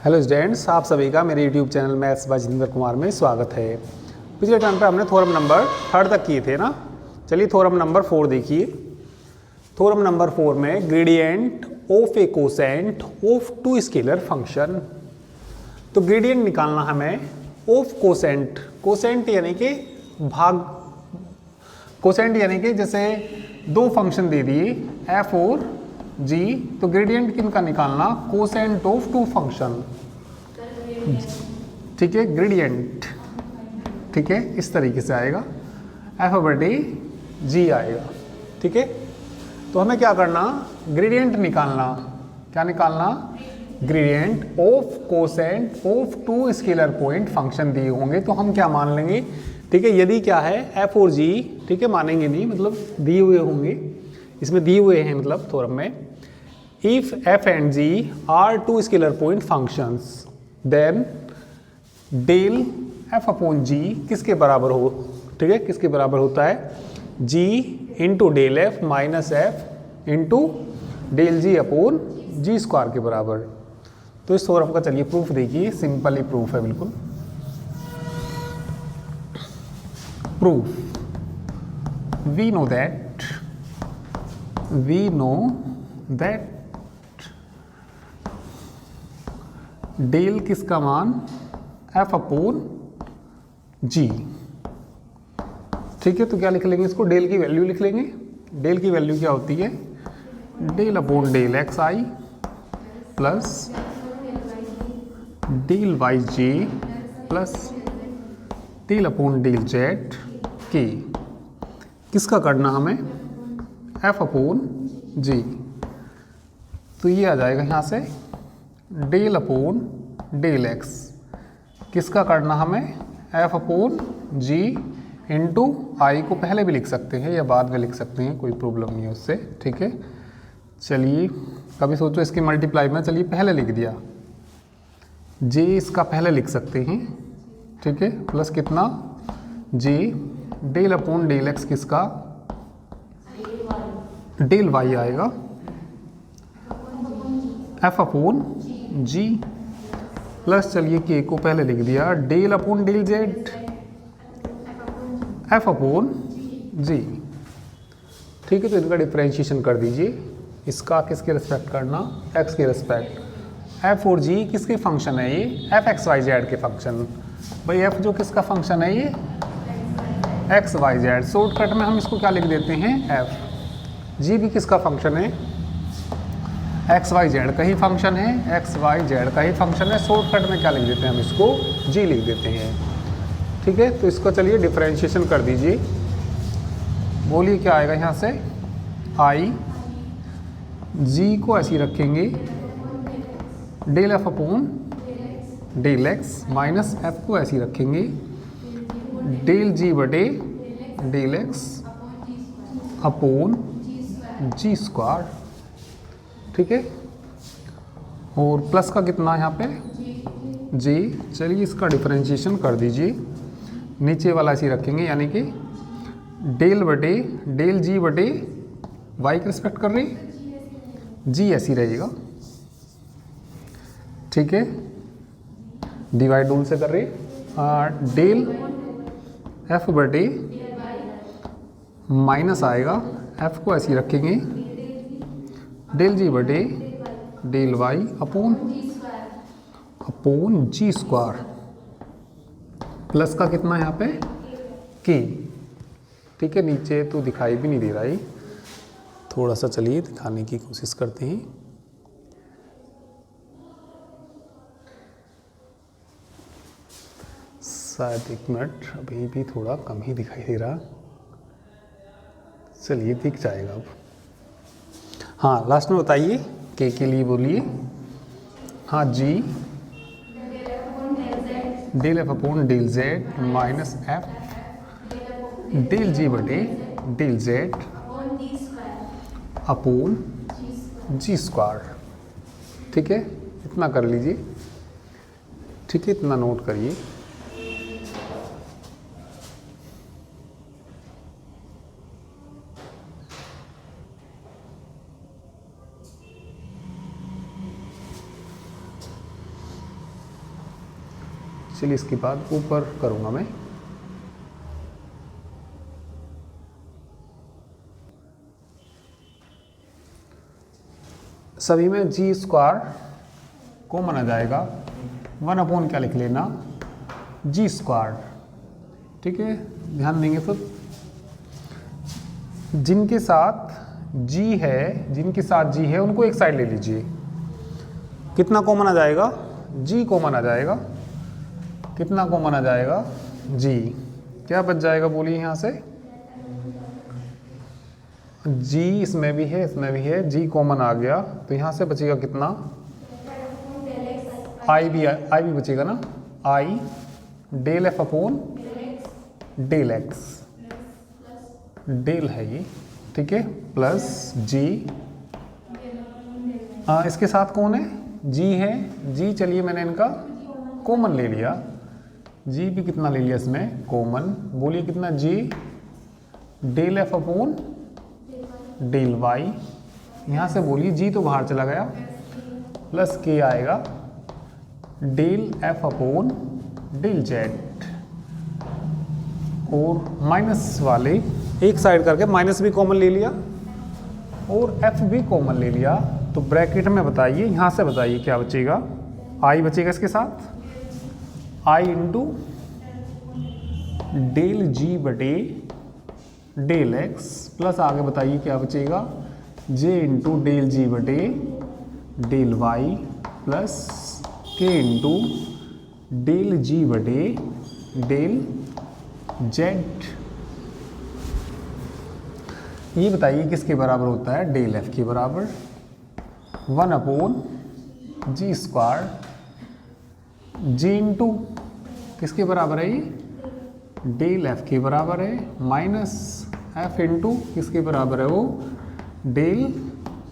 Hello students, आप सभी का मेरे YouTube channel maths by Jitendra Kumar में स्वागत है। पिछले टाइम पे हमने थ्योरम नंबर 3 तक किए थे ना। चलिए थ्योरम नंबर 4 देखिए। थ्योरम नंबर 4 में gradient of a quotient of two scalar function. तो ग्रेडियंट निकालना हमें ऑफ कोसेंट। कोसेंट यानी कि भाग, कोसेंट यानी कि जैसे दो फंक्शन दे दिए एफ और जी, तो ग्रेडियंट किनका निकालना? Quotient of two function. ठीक है, ग्रेडियंट। ठीक है, इस तरीके से आएगा, एफ बटे जी आएगा। ठीक है, तो हमें क्या करना? ग्रेडियंट निकालना। क्या निकालना? Gradient of quotient of two scalar point function दिए होंगे तो हम क्या मान लेंगे? ठीक है, यदि क्या है एफ और जी, ठीक है, मानेंगे नहीं, मतलब दिए हुए होंगे, इसमें दिए हुए हैं मतलब थ्योरम में। If f and g are two scalar point functions, then del f upon g किसके बराबर हो? ठीक है, किसके बराबर होता है? g into del f minus f into del g upon जी स्क्वायर के बराबर। तो इस थ्योरम का चलिए प्रूफ देखिए, सिंपल ही प्रूफ है बिल्कुल। Proof, we know that del किसका मान? एफ अपॉन जी। ठीक है, तो क्या लिख लेंगे इसको? डेल की वैल्यू लिख लेंगे। डेल की वैल्यू क्या होती है? Del upon del x i plus del y j plus del upon del z k. किसका करना हमें? F upon g. तो ये आ जाएगा यहाँ से डेल अपॉन डेल एक्स। किसका करना हमें? एफ अपॉन जी इंटू आई को पहले भी लिख सकते हैं या बाद में लिख सकते हैं, कोई प्रॉब्लम नहीं है उससे। ठीक है, चलिए कभी सोचो इसकी मल्टीप्लाई में, चलिए पहले लिख दिया, जे इसका पहले लिख सकते हैं। ठीक है, प्लस कितना? J del upon del x किसका? डेल वाई आएगा, एफ अपॉन जी प्लस, चलिए के को पहले लिख दिया, del upon del z f upon जी। ठीक है, तो इनका डिफरेंशिएशन कर दीजिए। इसका किसके रिस्पेक्ट करना? एक्स के रिस्पेक्ट। एफ और जी किसके फंक्शन है? ये एफ एक्स वाई जेड के फंक्शन। भाई एफ जो किसका फंक्शन है? ये एक्स वाई जेड। शॉर्टकट में हम इसको क्या लिख देते हैं? एफ। जी भी किसका फंक्शन है? एक्स वाई जेड का ही फंक्शन है, एक्स वाई जेड का ही फंक्शन है। शॉर्टकट में क्या लिख देते हैं हम इसको? जी लिख देते हैं। ठीक है, तो इसको चलिए डिफरेंशिएशन कर दीजिए। बोलिए क्या आएगा यहाँ से? आई जी को ऐसी रखेंगे, del F upon del X minus F को ऐसी रखेंगे, डेल जी बटे डेल एक्स अपॉन जी स्क्वायर। ठीक है, और प्लस का कितना यहाँ पे? जी। चलिए इसका डिफरेंशिएशन कर दीजिए। नीचे वाला ऐसी रखेंगे, यानी कि डेल बटे डेल जी बटे वाई के रिस्पेक्ट कर रही, जी ऐसी रहेगा। ठीक है, डिवाइड रूल से कर रही, डेल एफ बटे माइनस आएगा, एफ को ऐसी रखेंगे, डेल जी बटे डेल वाई अपॉन जी स्क्वायर प्लस का कितना यहाँ पे? के। ठीक है, नीचे तो दिखाई भी नहीं दे रहा है, थोड़ा सा चलिए दिखाने की कोशिश करते हैं। शायद एक मिनट, अभी भी थोड़ा कम ही दिखाई दे रहा। चलिए दिख जाएगा अब। हाँ, लास्ट में बताइए, के लिए बोलिए। हाँ, g del F upon del z minus f del जी बटे डेल जेड अपॉन जी स्क्वायर। ठीक है, इतना कर लीजिए। ठीक है, इतना नोट करिए। चलिए इसके बाद ऊपर करूँगा मैं। सभी में जी स्क्वायर कॉमन आ जाएगा, 1 अपॉन क्या लिख लेना, जी स्क्वायर। ठीक है, ध्यान देंगे तो जिनके साथ जी है उनको एक साइड ले लीजिए। कितना कॉमन आ जाएगा, जी कॉमन आ जाएगा। कितना कॉमन आ जाएगा, जी। क्या बच जाएगा बोलिए यहाँ से, जी इसमें भी है, जी कॉमन आ गया तो यहाँ से बचेगा कितना, आई भी बचेगा ना, i del F upon del x, del है ये, ठीक है, प्लस जी। इसके साथ कौन है, जी है, जी चलिए मैंने इनका कॉमन ले लिया, जी भी कितना ले लिया इसमें कॉमन, बोलिए कितना, j del F upon del y, यहाँ से बोलिए जी तो बाहर चला गया, प्लस के आएगा del F upon del Z, और माइनस वाले एक साइड करके माइनस भी कॉमन ले लिया और एफ भी कॉमन ले लिया, तो ब्रैकेट में बताइए, यहाँ से बताइए क्या बचेगा, आई बचेगा इसके साथ, आई इंटू डेल जी बटे डेल एक्स, प्लस आगे बताइए क्या बचेगा, जे इंटू डेल जी बटे डेल वाई, प्लस के इंटू डेल जी बटे डेल जेड। ये बताइए किसके बराबर होता है, डेल एफ के बराबर, 1 अपॉन जी स्क्वायर, जी इंटू किसके बराबर है ये, डेल एफ के बराबर है, माइनस एफ इंटू किसके बराबर है वो, डेल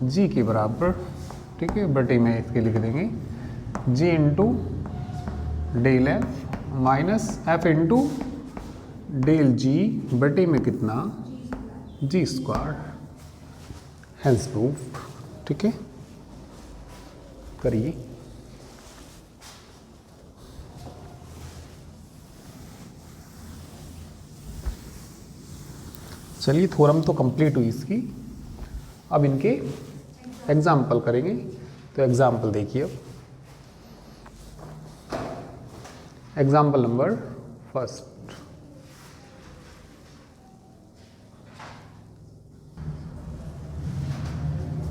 जी के बराबर, ठीक है, बटे में इसके लिख देंगे, g into del f minus f into del जी बटे में कितना, जी स्क्वायर, हेंस प्रूफ। ठीक है, करिए। चलिए थ्योरम तो कंप्लीट हुई इसकी, अब इनके एग्जाम्पल करेंगे। तो एग्जाम्पल देखिए, अब एग्जाम्पल नंबर फर्स्ट,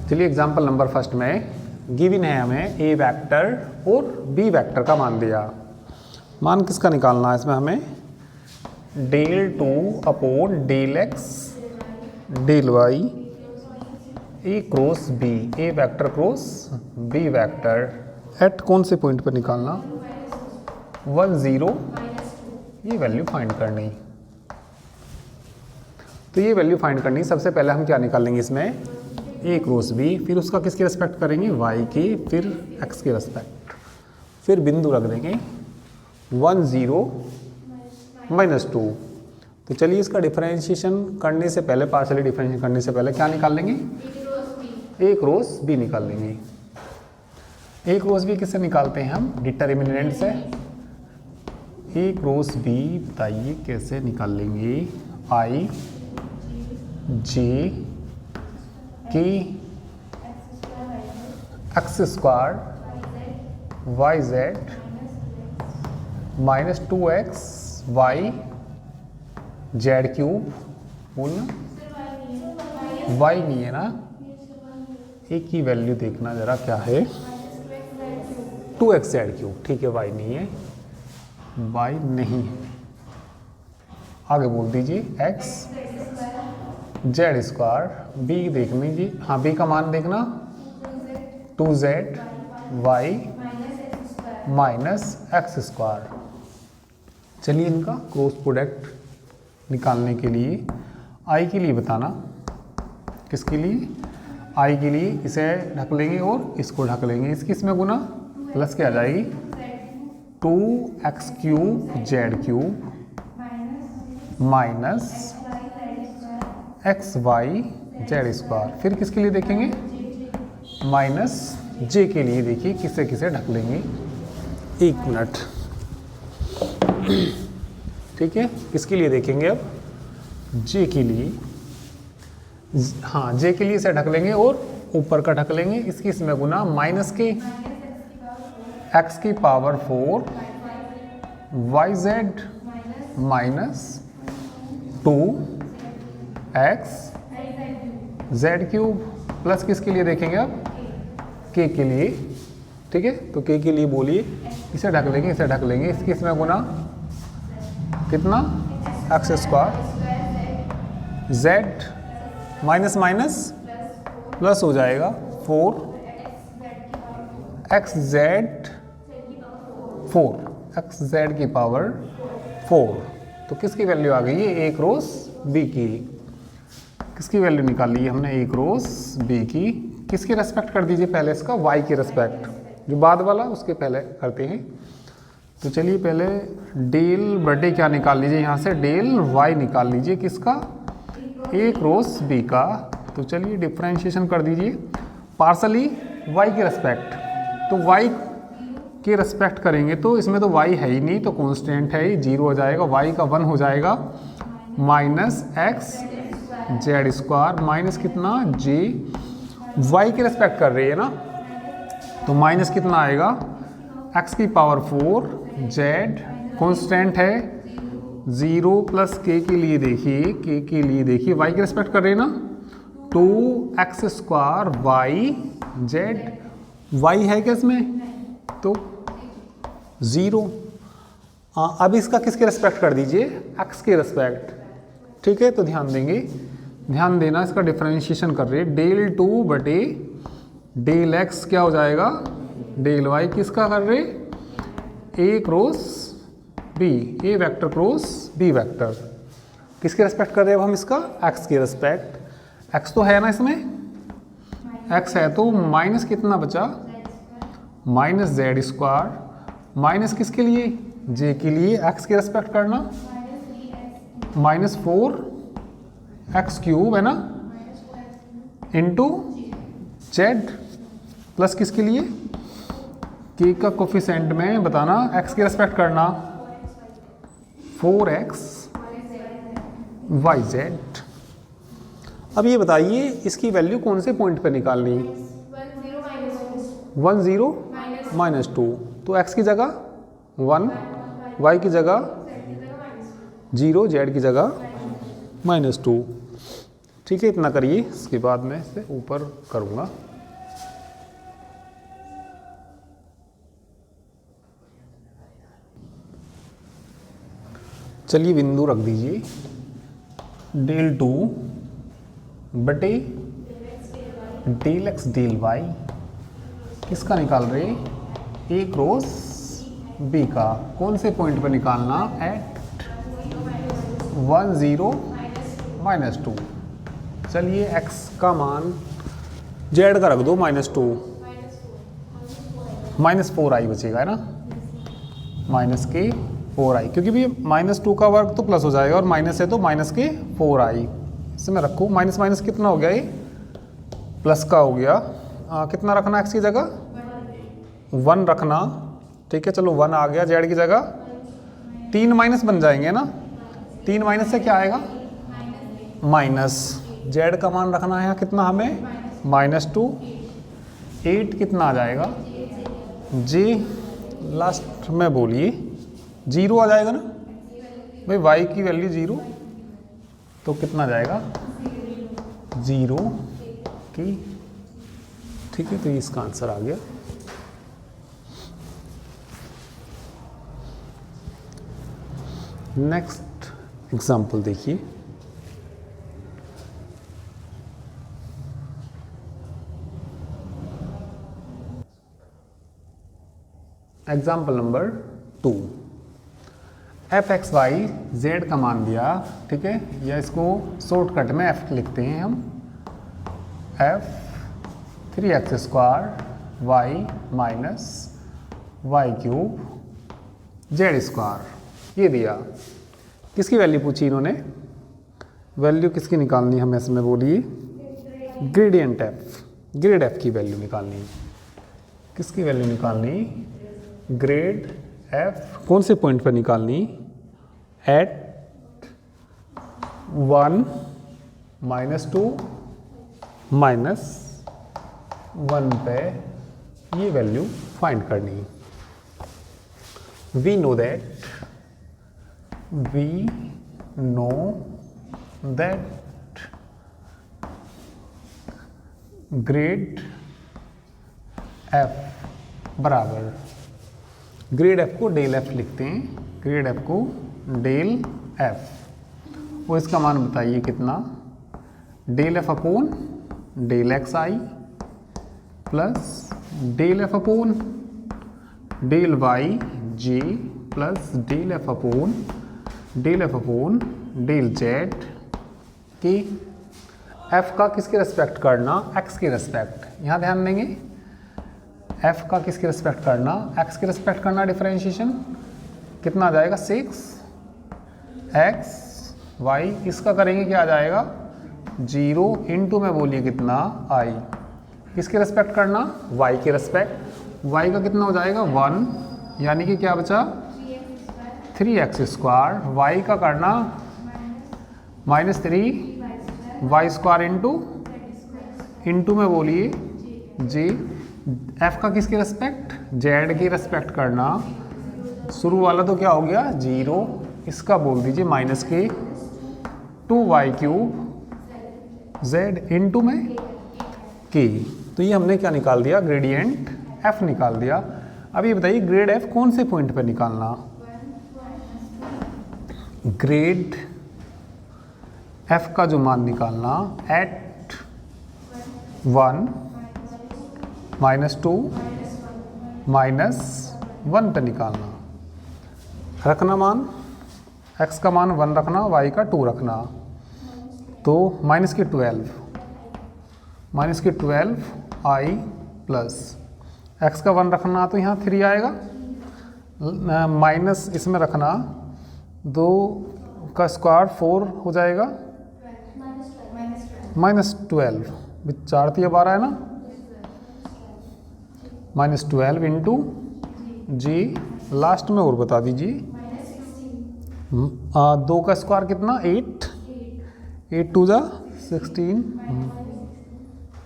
चलिए एग्जाम्पल नंबर फर्स्ट में गिवन है हमें ए वेक्टर और बी वेक्टर का मान दिया। मान किसका निकालना है इसमें हमें, del 2 upon del x del y a cross b, a vector cross b vector, at कौन से पॉइंट पर निकालना, 1 0, ये वैल्यू फाइंड करनी। तो ये वैल्यू फाइंड करनी, सबसे पहले हम क्या निकालेंगे इसमें, ए क्रॉस बी, फिर उसका किसके रेस्पेक्ट करेंगे, वाई के, फिर एक्स के रेस्पेक्ट, फिर बिंदु रख देंगे 1 0 -2। तो चलिए इसका डिफरेंशिएशन करने से पहले, पार्शियली डिफरेंशिएशन करने से पहले क्या निकाल लेंगे, ए क्रॉस बी निकाल लेंगे। ए क्रॉस बी किससे निकालते हैं हम, डिटर्मिनेंट से। ए क्रॉस बी बताइए कैसे निकाल लेंगे, I J K X square Y Z -2x Y Z cube, बोलना वाई नहीं है ना, एक ही वैल्यू देखना जरा क्या है, 2x जेड क्यूब, ठीक है, वाई नहीं है, वाई नहीं है, आगे बोल दीजिए एक्स जेड स्क्वायर, बी देख लीजिए, हाँ बी का मान देखना 2z वाई -x स्क्वायर। चलिए इनका क्रॉस प्रोडक्ट निकालने के लिए आई के लिए बताना, किसके लिए, आई के लिए इसे ढक लेंगे और इसको ढक लेंगे, इसकी इसमें गुना, प्लस क्या आ जाएगी 2x³ Z cube minus XY Z square, फिर किसके लिए देखेंगे, माइनस जे के लिए, देखिए किसे किसे ढक लेंगे, 1 मिनट। ठीक है, किसके लिए देखेंगे अब, जे के लिए। हाँ, जे के लिए इसे ढक लेंगे और ऊपर का ढक लेंगे, इसकी इसमें गुना माइनस के एक्स की power 4 Y Z minus 2 X Z cube plus किसके लिए देखेंगे अब, के के लिए। ठीक है, तो के के लिए बोलिए, इसे ढक लेंगे, इसे ढक लेंगे, इसकी इसमें गुना कितना, x square Z minus minus plus हो जाएगा 4 एक्स जेड 4 एक्स जेड की पावर 4। तो किसकी वैल्यू आ गई है, ए क्रॉस बी की। किसकी वैल्यू निकाल ली है हमने, ए क्रॉस बी की। किसकी रेस्पेक्ट कर दीजिए पहले, इसका वाई की रेस्पेक्ट, जो बाद वाला उसके पहले करते हैं। तो चलिए पहले डेल बटे क्या निकाल लीजिए, यहाँ से डेल वाई निकाल लीजिए, किसका, ए क्रॉस बी का। तो चलिए डिफ्रेंशिएशन कर दीजिए पार्सली वाई की रेस्पेक्ट। तो वाई की रेस्पेक्ट करेंगे तो इसमें तो वाई है ही नहीं, तो कांस्टेंट है ही, 0 हो जाएगा, वाई का 1 हो जाएगा, minus x Z square minus कितना जे, वाई की रेस्पेक्ट कर रही है ना, तो माइनस कितना आएगा, एक्स की पावर 4 जेड कांस्टेंट है 0 प्लस के लिए देखिए, के के लिए देखिए, वाई की रेस्पेक्ट कर रहे हैं ना, 2 X square Y Z, Y है क्या इसमें, तो 0। अब इसका किसके रेस्पेक्ट कर दीजिए, एक्स के रेस्पेक्ट। ठीक है, तो ध्यान देंगे, ध्यान देना, इसका डिफरेंशिएशन कर रहे हैं, डेल 2 बटे डेल एक्स क्या हो जाएगा, डेल वाई किसका कर रहे, ए cross b, a vector cross b vector. किसके रेस्पेक्ट कर रहे हैं अब हम इसका, एक्स की रेस्पेक्ट। एक्स तो है ना इसमें, एक्स है तो माइनस कितना बचा, माइनस जेड स्क्वायर माइनस किसके लिए, जे के लिए, एक्स की रेस्पेक्ट करना, माइनस 4 एक्स क्यूब है ना, इंटू जेड प्लस किसके लिए, के का कोफिशिएंट में बताना, एक्स की रेस्पेक्ट करना, 4x वाई जेड। अब ये बताइए इसकी वैल्यू कौन से पॉइंट पे निकालनी, 1 0 माइनस 2, तो x की जगह 1, y की जगह 0, z की जगह -2। ठीक है, इतना करिए, इसके बाद मैं इसे ऊपर करूँगा। चलिए बिंदु रख दीजिए, डेल 2 बटे डेल एक्स डेल वाई किसका निकाल रहे, ए क्रॉस बी का। कौन से पॉइंट पर निकालना, एट 1 0 -2। चलिए x का मान z का रख दो -2, -4i बचेगा है ना, माइनस के 4i, क्योंकि भी -2 का वर्ग तो प्लस हो जाएगा और माइनस है तो माइनस के 4i। इसे मैं रखूँ, माइनस माइनस कितना हो गया, ये प्लस का हो गया। कितना रखना x की जगह, 1 रखना। ठीक है, चलो 1 आ गया, z की जगह 3 माइनस बन जाएंगे ना, 3 माइनस से क्या आएगा, माइनस, z का मान रखना है कितना हमें, -2, 8 कितना आ जाएगा, j लास्ट में बोलिए 0 आ जाएगा ना भाई, y की वैल्यू 0, तो कितना जाएगा 0 की। ठीक है, तो इसका आंसर आ गया। नेक्स्ट एग्जाम्पल देखिए, एग्जाम्पल नंबर 2, f(x,y) z का मान दिया। ठीक है, या इसको शॉर्टकट में f लिखते हैं हम, f 3x² y minus Y cube Z square, ये दिया। किसकी वैल्यू पूछी इन्होंने, वैल्यू किसकी निकालनी हमें इसमें बोलिए, ग्रेडियंट f, ग्रेड f की वैल्यू निकालनी। किसकी वैल्यू निकालनी, ग्रेड एफ कौन से पॉइंट पर निकालनी, एट 1 -2 -1 पे ये वैल्यू फाइंड करनी। We know that grad f बराबर, ग्रेड एफ को डेल एफ लिखते हैं, ग्रेड एफ को डेल एफ, और इसका मान बताइए कितना, del f upon del x i plus del f upon del y j plus del f upon del z k. F का किसके रेस्पेक्ट करना, एक्स के रेस्पेक्ट, यहाँ ध्यान देंगे एफ का किसके रेस्पेक्ट करना, एक्स के रेस्पेक्ट करना। डिफरेंशिएशन कितना आ जाएगा 6x y, इसका करेंगे क्या आ जाएगा 0 इंटू में बोलिए कितना i, किसके रेस्पेक्ट करना, y के रेस्पेक्ट, y का कितना हो जाएगा 1, यानी कि क्या बचा 3x², y का करना -3y² इंटू में बोलिए j, f का किसके रेस्पेक्ट, z की रेस्पेक्ट करना, शुरू वाला तो क्या हो गया 0, इसका बोल दीजिए -2y³ z इंटू में k। तो ये हमने क्या निकाल दिया, ग्रेडियंट f निकाल दिया। अब ये बताइए ग्रेड f कौन से पॉइंट पर निकालना, ग्रेड f का जो मान निकालना एट 1 -2 -1 पे निकालना, रखना मान, x का मान 1 रखना, y का 2 रखना, तो -12 i प्लस x का 1 रखना, तो यहाँ 3 आएगा, माइनस इसमें रखना 2 का स्क्वायर 4 हो जाएगा, -12 4 तो 12 है ना, -12 इंटू जी, लास्ट में और बता दीजिए 2 का स्क्वायर कितना 8 2 जा 16,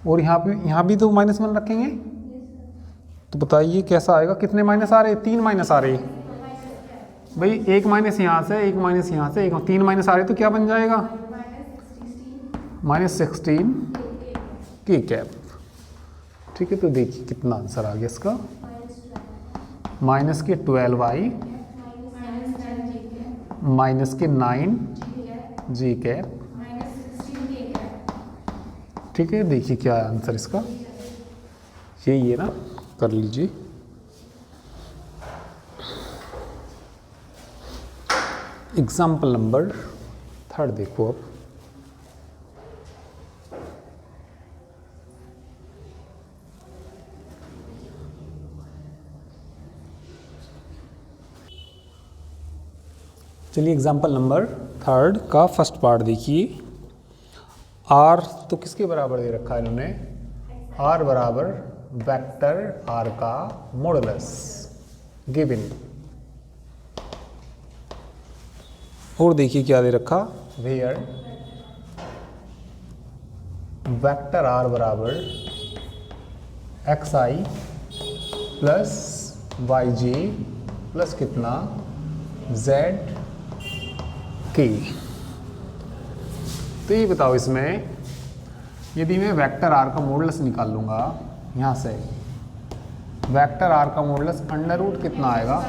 और यहाँ भी तो -1 रखेंगे, तो बताइए कैसा आएगा, कितने माइनस आ रहे, 3 माइनस आ रहे भाई, एक माइनस यहाँ से, एक माइनस यहाँ से, 3 माइनस आ रहे, तो क्या बन जाएगा -16 के कैप। ठीक है, तो देखिए कितना आंसर आ गया इसका, -12y -9 जी कैप। ठीक है, देखिए क्या है आंसर इसका, यही है ना, कर लीजिए। एग्जाम्पल नंबर 3 देखो अब, चलिए एग्जाम्पल नंबर 3 का फर्स्ट पार्ट देखिए। r तो किसके बराबर दे रखा है इन्होंने, r बराबर वेक्टर r का मॉडुलस गिवन, और देखिए क्या दे रखा, वेयर वेक्टर r बराबर xi प्लस yj प्लस कितना z k। तो ये बताओ इसमें यदि मैं वेक्टर r का मॉडुलस निकाल लूँगा, यहाँ से वेक्टर r का मॉडुलस अंडर रूट कितना आएगा,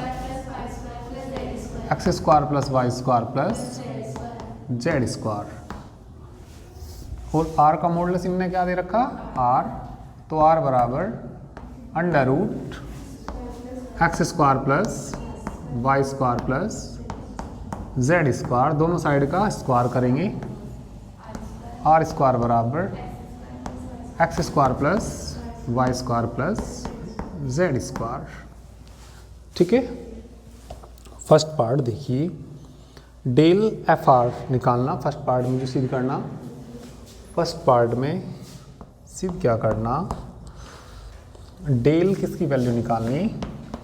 x² plus y² plus z², और r का मॉडुलस इनने क्या दे रखा r, तो r बराबर under root x² plus y² plus z², दोनों साइड का स्क्वायर करेंगे, r² बराबर x² plus y² plus z²। ठीक है, फर्स्ट पार्ट देखिए, डेल एफ आर निकालना, फर्स्ट पार्ट में जो सिद्ध करना, फर्स्ट पार्ट में सिद्ध क्या करना, डेल किसकी वैल्यू निकालनी,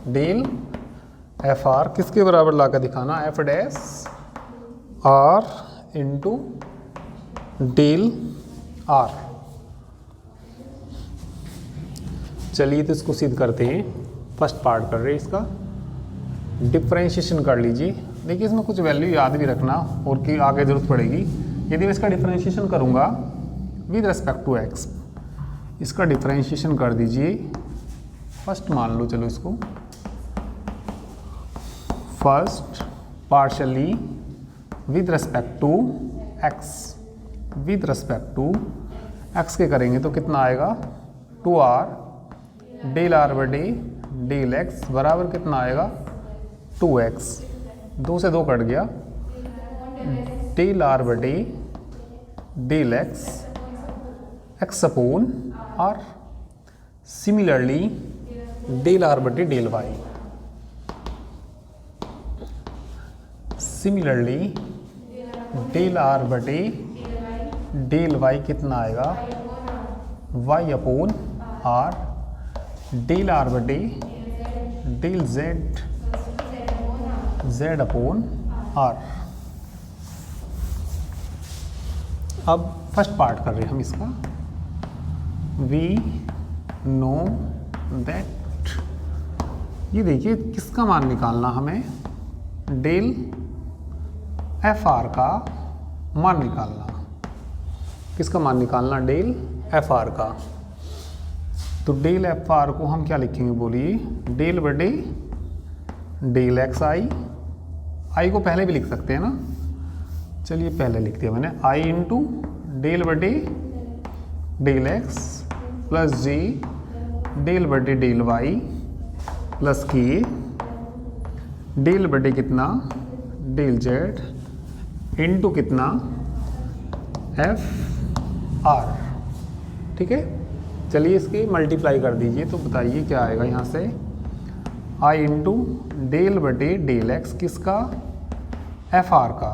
डेल एफ आर किसके बराबर ला कर दिखाना, F dash R into del R. चलिए तो इसको सिद्ध करते हैं। फर्स्ट पार्ट कर रहे हैं इसका, डिफरेंशिएशन कर लीजिए। देखिए इसमें कुछ वैल्यू याद भी रखना और कि आगे जरूरत पड़ेगी। यदि मैं इसका डिफरेंशिएशन करूँगा विद रेस्पेक्ट टू एक्स, इसका डिफरेंशिएशन कर दीजिए। फर्स्ट मान लो, चलो इसको first partially with respect to x, with respect to x के करेंगे तो कितना आएगा, 2r डेल आर बटे डेल एक्स बराबर कितना आएगा, 2x। 2 से 2 कट गया, डेल आर बटे del x x upon r. Similarly del are बटे del y, similarly del are बटे डेल वाई कितना आएगा, Y upon R. Del are बटे del Z, Z upon R. अब फर्स्ट पार्ट कर रहे हैं हम इसका, वी नो दैट, ये देखिए किसका मान निकालना हमें, डेल एफ आर का मान निकालना। किसका मान निकालना, डेल एफ आर का। तो डेल एफ आर को हम क्या लिखेंगे बोलिए, डेल बटे डेल एक्स आई। आई को पहले भी लिख सकते हैं ना, चलिए पहले लिख दिया मैंने, आई इंटू डेल बटे del x plus J del बटे डेल वाई प्लस के डेल बटे कितना, डेल जेड इंटू कितना, एफ आर। ठीक है, चलिए इसकी मल्टीप्लाई कर दीजिए तो बताइए क्या आएगा यहाँ से, आई इंटू डेल बटे डेल एक्स किसका, एफ आर का,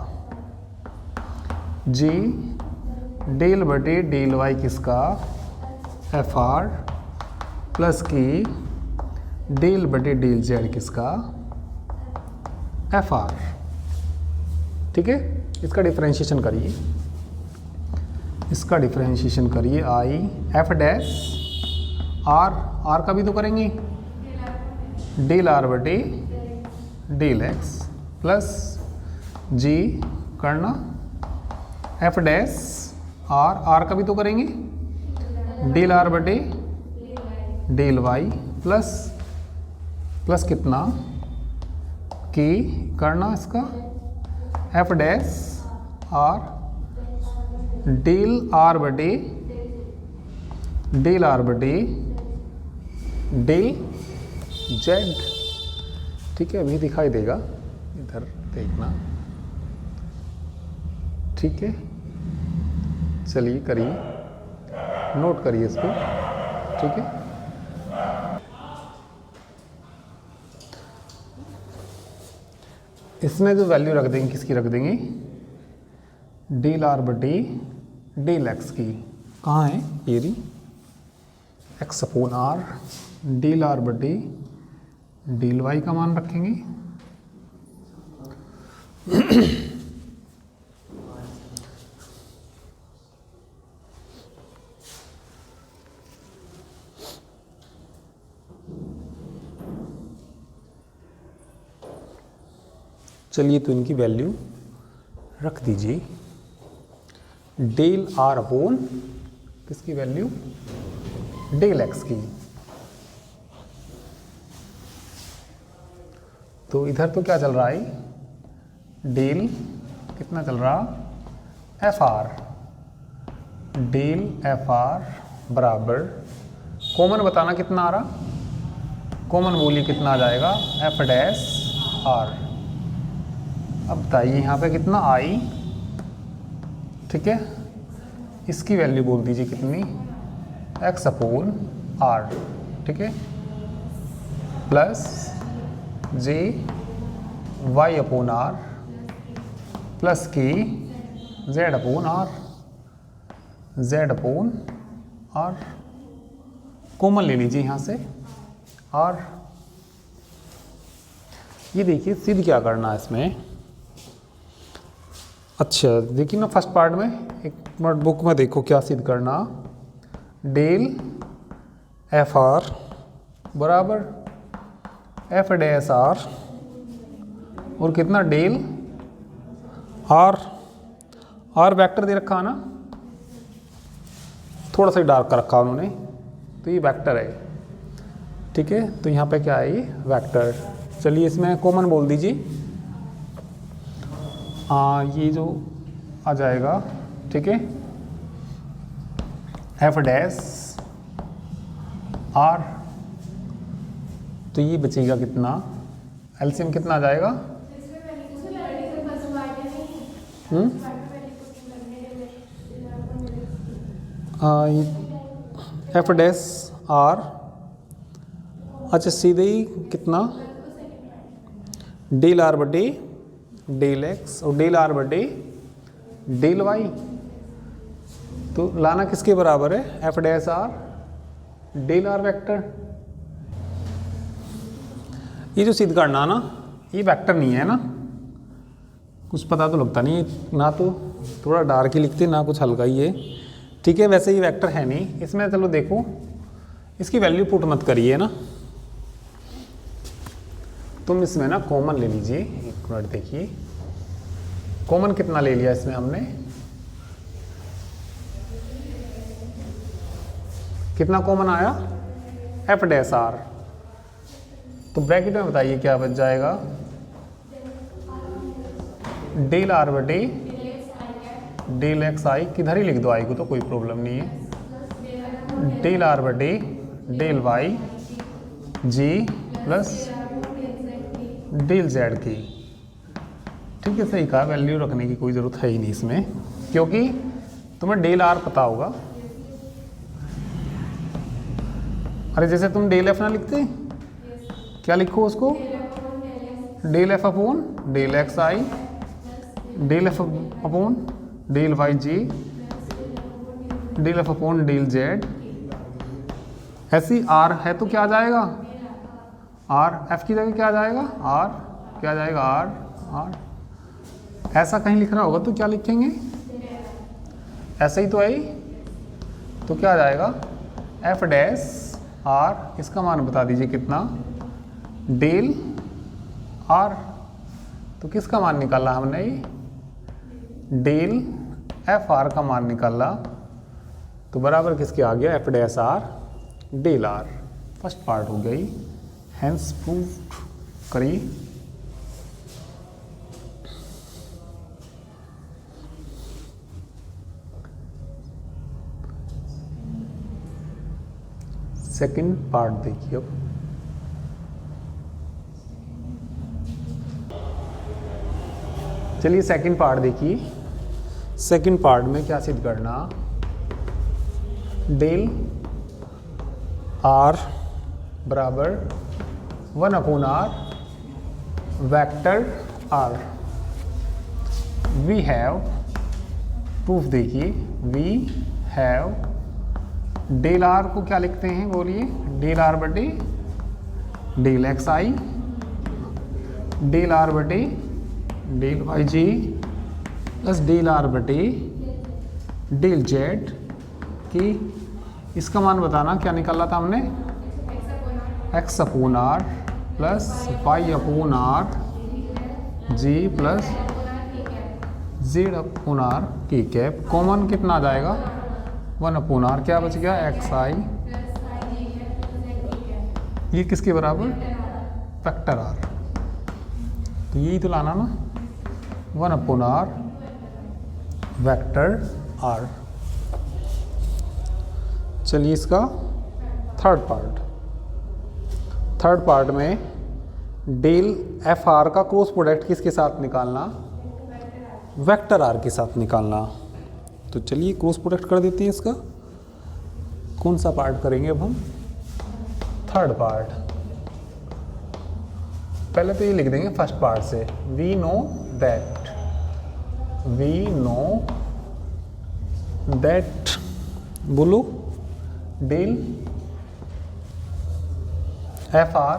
जी डेल बटे डेल वाई किसका, F R plus K del बटे डेल जेड किसका, एफ आर। ठीक है, इसका डिफरेंशिएशन करिए, इसका डिफरेंशिएशन करिए, I F dash R, R का भी तो करेंगे, डेल आर बटे डेल एक्स प्लस जी करना एफ डैश आर, आर का भी तो करेंगे, डेल आर बटे डेल वाई प्लस प्लस कितना की करना इसका F dash are del are बटे डेल आर बटे डेल जेड। ठीक है, अभी दिखाई देगा, इधर देखना। ठीक है, चलिए करिए, नोट करिए इसको। ठीक है, इसमें जो वैल्यू रख देंगे, किसकी रख देंगे, डेल आर बटे डेल एक्स की। कहाँ है ये रही, X upon R, del are बटे डेल वाई का मान रखेंगे। चलिए तो इनकी वैल्यू रख दीजिए, डेल आर अपॉन किसकी वैल्यू, डेल एक्स की। तो इधर तो क्या चल रहा है, डेल कितना चल रहा, F R, del F R बराबर, कॉमन बताना कितना आ रहा, कॉमन बोलिए कितना आ जाएगा, एफ डैश आर। अब बताइए यहाँ पे कितना, आई। ठीक है, इसकी वैल्यू बोल दीजिए कितनी, एक्स अपॉन आर। ठीक है, plus j y upon are plus k z upon r, z upon r. Common ले लीजिए यहाँ से आर। ये देखिए सिद्ध क्या करना है इसमें। अच्छा देखिए ना फर्स्ट पार्ट में, एक मिनट बुक में देखो क्या सिद्ध करना। डेल एफ आर बराबर एफ डैश आर और कितना डेल आर। आर वेक्टर दे रखा है ना, थोड़ा सा डार्क कर रखा उन्होंने, तो ये वेक्टर है। ठीक है, तो यहाँ पे क्या है ये वेक्टर। चलिए इसमें कॉमन बोल दीजिए। ये जो आ जाएगा, ठीक है, एफ डैश आर, तो ये बचेगा कितना, एलसीएम कितना आ जाएगा। एफ डैश आर, अच्छा सीधे ही कितना, डेल आर बटे डेल एक्स और डेल आर बटे डेल वाई। तो लाना किसके बराबर है, F dash are del R vector. ये जो सिद्ध करना ना, ये वेक्टर नहीं है ना, कुछ पता तो लगता नहीं ना, तो थोड़ा डार्क ही लिखते ना, कुछ हल्का ही है। ठीक है, वैसे ये वेक्टर है नहीं इसमें। चलो देखो, इसकी वैल्यू पुट मत करिए ना, तुम इसमें ना कॉमन ले लीजिए। एक मिनट देखिए, कॉमन कितना ले लिया इसमें हमने, कितना कॉमन आया, एफ डैश आर। तो ब्रैकेट में बताइए क्या बच जाएगा, डेल आर बटे डेल एक्स आई, किधर ही लिख दो आई को, तो कोई प्रॉब्लम नहीं है। डेल आर बटे del y j plus del z की। ठीक है, सही कहा, वैल्यू रखने की कोई ज़रूरत है ही नहीं इसमें, क्योंकि तुम्हें डेल आर पता होगा। अरे जैसे तुम डेल एफ ना लिखते, क्या लिखो उसको, del F upon del x i, del F upon del y j, del F upon del z. ऐसी आर है तो क्या आ जाएगा, आर, एफ की जगह क्या आ जाएगा, आर, क्या आ जाएगा, आर आर। ऐसा कहीं लिख रहा होगा तो क्या लिखेंगे, ऐसा ही तो है, तो क्या आ जाएगा, एफ डैश आर, इसका मान बता दीजिए कितना, डेल आर। तो किसका मान निकाला हमने, डेल एफ आर का मान निकाला, तो बराबर किसके आ गया, f dash are del r. First part हो गई, हैंस प्रूव करिए। सेकंड पार्ट देखिए अब, चलिए सेकंड पार्ट देखिए। सेकंड पार्ट में क्या सिद्ध करना, डेल आर बराबर 1 upon r vector r. We have, proof देखिए, वी हैव डेल आर को क्या लिखते हैं बोलिए, डेल आर बटे del x i, del are बटे del y j plus del are बटे डेल जेड की। इसका मान बताना, क्या निकाला था हमने, X upon are plus Y upon are J plus Z upon are की कैप। कॉमन कितना आ जाएगा, 1 अपॉन आर, क्या बच गया, एक्स आई, ये किसके बराबर, वेक्टर आर। तो यही तो लाना ना, 1 अपॉन आर वेक्टर आर। चलिए इसका थर्ड पार्ट में डेल एफ आर का क्रॉस प्रोडक्ट किसके साथ निकालना, वेक्टर आर के साथ निकालना। तो चलिए क्रॉस प्रोडक्ट कर देते हैं इसका। कौन सा पार्ट करेंगे अब हम, थर्ड पार्ट। पहले तो ये लिख देंगे फर्स्ट पार्ट से, वी नो दैट बोलो, डेल एफ आर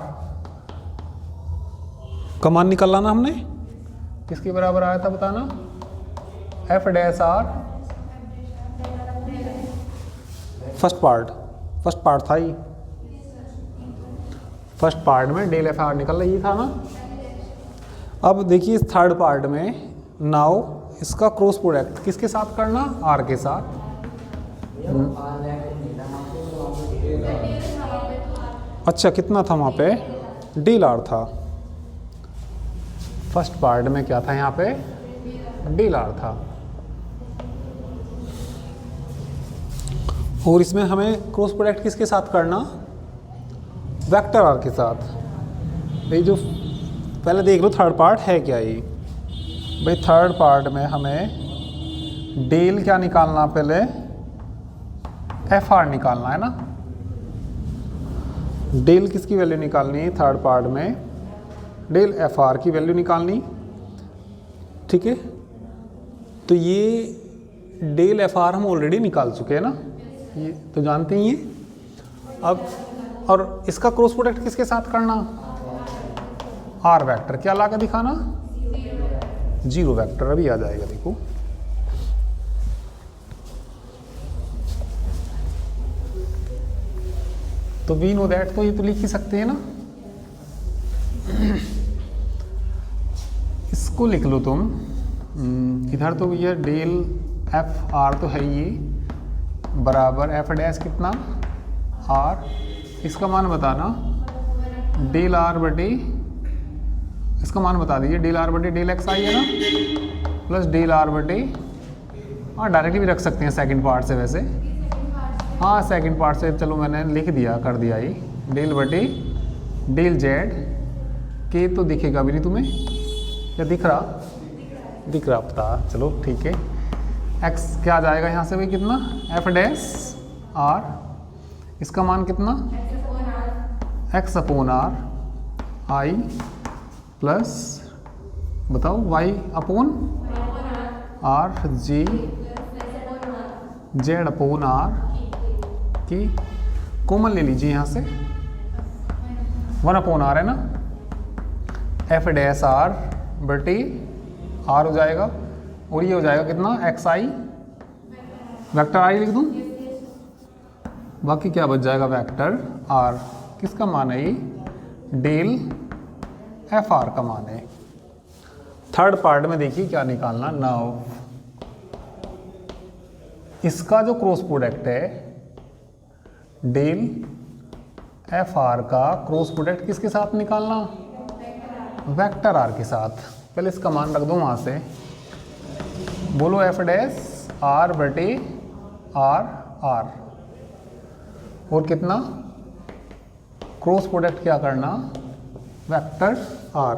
कमान निकालना ना हमने, किसके बराबर आया था बताना, F dash R, first part था ये, फर्स्ट पार्ट में डेल एफ आर निकल रही था ना। अब देखिए इस थर्ड पार्ट में नाउ इसका क्रॉस प्रोडक्ट किसके साथ करना, आर के साथ। अच्छा कितना था वहाँ पे, डेल आर था, फर्स्ट पार्ट में क्या था यहाँ पे, डेल आर था। और इसमें हमें क्रॉस प्रोडक्ट किसके साथ करना, वेक्टर आर के साथ। ये जो पहले देख लो थर्ड पार्ट है क्या ये भाई, थर्ड पार्ट में हमें डेल क्या निकालना, पहले एफ आर निकालना है ना। डेल किसकी वैल्यू निकालनी है थर्ड पार्ट में, डेल एफ आर की वैल्यू निकालनी, ठीक है। तो ये डेल एफ आर हम ऑलरेडी निकाल चुके हैं ना, ये तो जानते ही हैं। अब और इसका क्रॉस प्रोडक्ट किसके साथ करना, आर वेक्टर, क्या ला के दिखाना, जीरो वेक्टर। अभी आ जाएगा देखो, तो वी नो दैट, तो ये तो लिख ही सकते हैं ना, इसको लिख लो तुम। इधर तो ये डेल एफ आर तो है ये, बराबर एफ डैश कितना, आर, इसका मान बताना, डेल आर बटे, इसका मान बता दीजिए, डेल आर बटे डेल एक्स आई है ना, प्लस डेल आर बटे, हाँ डायरेक्टली भी रख सकते हैं सेकंड पार्ट से वैसे, हाँ सेकंड पार्ट से चलो मैंने लिख दिया, कर दिया ये, डेल बटे डेल जेड के, तो दिखेगा भी नहीं तुम्हें, क्या दिख रहा पता, चलो ठीक है। एक्स क्या आ जाएगा यहाँ से भाई, कितना, एफ डैश आर, इसका मान कितना, x upon r i, plus बताओ y upon are j z upon are k, common ले लीजिए यहाँ से, 1 अपॉन आर है ना, एफ डैश आर बटे आर हो जाएगा, और ये हो जाएगा कितना, एक्स आई, वेक्टर आई लिख दूँ, बाकी क्या बच जाएगा, वेक्टर आर, किसका मान है ये, डेल एफ आर का मान है। थर्ड पार्ट में देखिए क्या निकालना, नाउ इसका जो क्रॉस प्रोडक्ट है, डेल एफ आर का क्रॉस प्रोडक्ट किसके साथ निकालना, वेक्टर आर के साथ। पहले इसका मान रख दो वहाँ से, बोलो एफ डैश आर बटे आर आर, और कितना, क्रॉस प्रोडक्ट क्या करना, वेक्टर आर।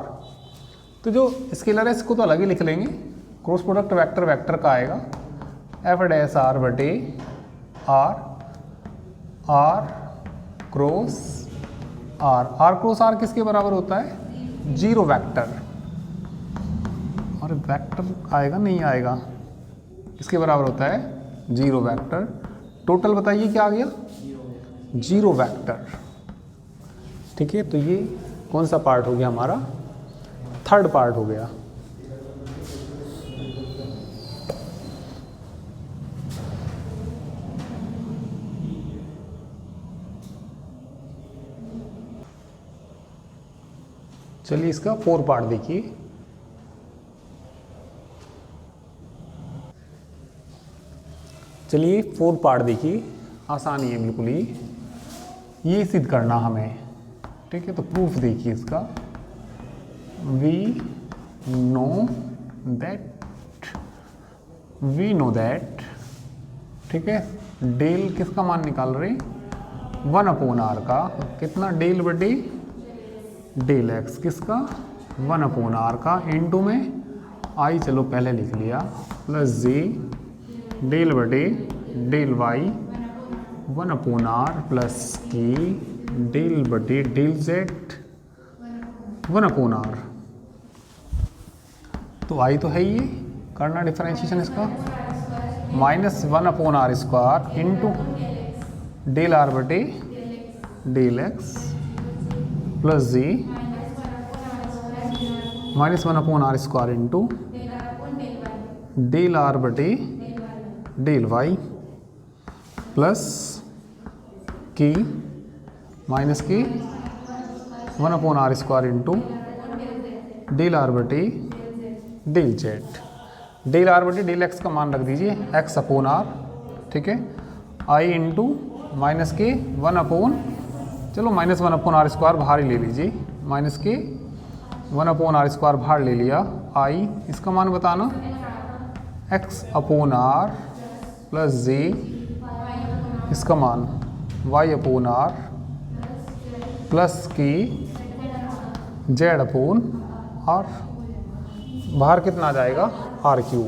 तो जो स्केलर है इसको तो अलग ही लिख लेंगे, क्रॉस प्रोडक्ट वेक्टर वेक्टर का आएगा, एफ डैश आर बटे R, R cross R, R cross R किसके बराबर होता है, जीरो वेक्टर, और वेक्टर आएगा नहीं आएगा, किसके बराबर होता है, जीरो वेक्टर। टोटल बताइए क्या आ गया, जीरो वेक्टर, ठीक है। तो ये कौन सा पार्ट हो गया हमारा, थर्ड पार्ट हो गया। चलिए इसका फोर्थ पार्ट देखिए, चलिए फोर्थ पार्ट देखिए, आसानी है बिल्कुल ही, ये सिद्ध करना हमें, ठीक है। तो प्रूफ देखिए इसका, वी नो दैट, ठीक है, डेल किसका मान निकाल रहे, 1 अपॉन आर का, कितना, डेल बटे डेल एक्स, किसका, 1 अपॉन आर का, इनटू में आई चलो पहले लिख लिया, प्लस जी डेल बटे del Y 1 upon are, plus K del बटे डेल जेड 1 अपॉन आर। तो आई तो है ही, ये करना डिफरेंशिएशन इसका, -1 upon r square into del are बटे del x plus j minus 1/r² into del are बटे del Y plus k minus k 1/r² into del are बटे del z. Del are बटे del x का मान रख दीजिए x/r, ठीक है, आई इंटू माइनस के 1/, चलो माइनस 1/r² बाहर ही ले लीजिए, माइनस के 1/r² बाहर ले लिया, आई इसका मान बताना x/r प्लस जे इसका मान y/r प्लस की z/r, बाहर कितना आ जाएगा r³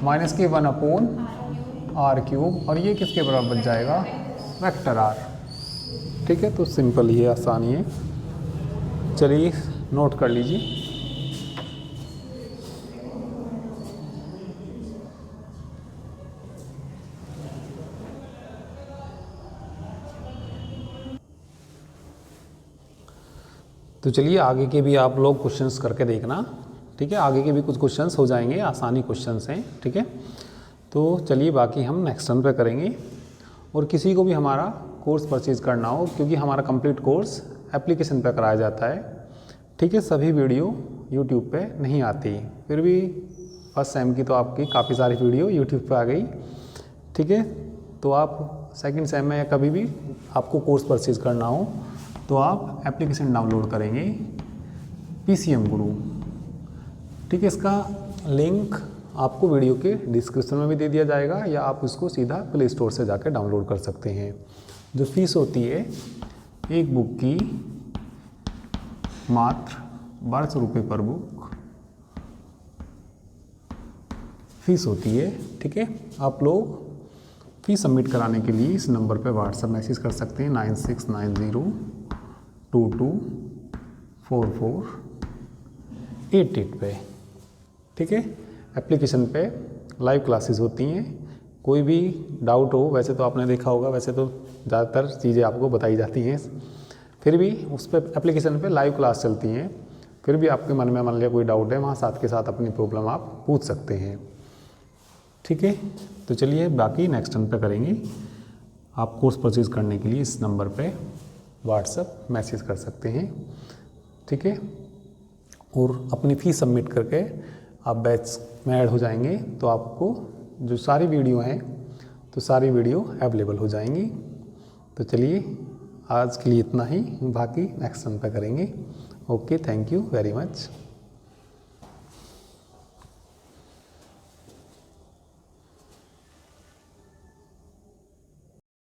माइनस के 1/r³ और ये किसके बराबर बच जाएगा वेक्टर r। ठीक है, तो सिंपल ही है, आसानी है। चलिए नोट कर लीजिए। तो चलिए आगे के भी आप लोग क्वेश्चंस करके देखना, ठीक है, आगे के भी कुछ क्वेश्चंस हो जाएंगे, आसानी क्वेश्चंस हैं, ठीक है। तो चलिए बाकी हम नेक्स्ट टर्म पे करेंगे। और किसी को भी हमारा कोर्स परचेज़ करना हो, क्योंकि हमारा कंप्लीट कोर्स एप्लीकेशन पे कराया जाता है, ठीक है, सभी वीडियो यूट्यूब पे नहीं आती, फिर भी फर्स्ट सेम की तो आपकी काफ़ी सारी वीडियो यूट्यूब पे आ गई, ठीक है। तो आप सेकंड सेम में या कभी भी आपको कोर्स परचेज़ करना हो तो आप एप्लीकेशन डाउनलोड करेंगे PCM गुरु, ठीक है। इसका लिंक आपको वीडियो के डिस्क्रिप्शन में भी दे दिया जाएगा या आप इसको सीधा प्ले स्टोर से जाकर डाउनलोड कर सकते हैं। जो फीस होती है एक बुक की मात्र 1200 रुपये पर बुक फीस होती है, ठीक है। आप लोग फीस सबमिट कराने के लिए इस नंबर पे व्हाट्सएप मैसेज कर सकते हैं 9690224488 पे, ठीक है। एप्लीकेशन पे लाइव क्लासेस होती हैं, कोई भी डाउट हो, वैसे तो आपने देखा होगा, वैसे तो ज़्यादातर चीज़ें आपको बताई जाती हैं, फिर भी उस पर एप्लीकेशन पे लाइव क्लास चलती हैं, फिर भी आपके मन में मान लिया कोई डाउट है, वहाँ साथ के साथ अपनी प्रॉब्लम आप पूछ सकते हैं, ठीक है। तो चलिए बाकी नेक्स्ट टर्म पे करेंगे। आप कोर्स परचेज़ करने के लिए इस नंबर पे व्हाट्सएप मैसेज कर सकते हैं, ठीक है। और अपनी फ़ीस सबमिट करके आप बैच में ऐड हो जाएंगे, तो आपको जो सारी वीडियो हैं तो सारी वीडियो अवेलेबल हो जाएंगी। तो चलिए आज के लिए इतना ही, बाकी नेक्स्ट टर्म पे करेंगे। Okay, thank you very much.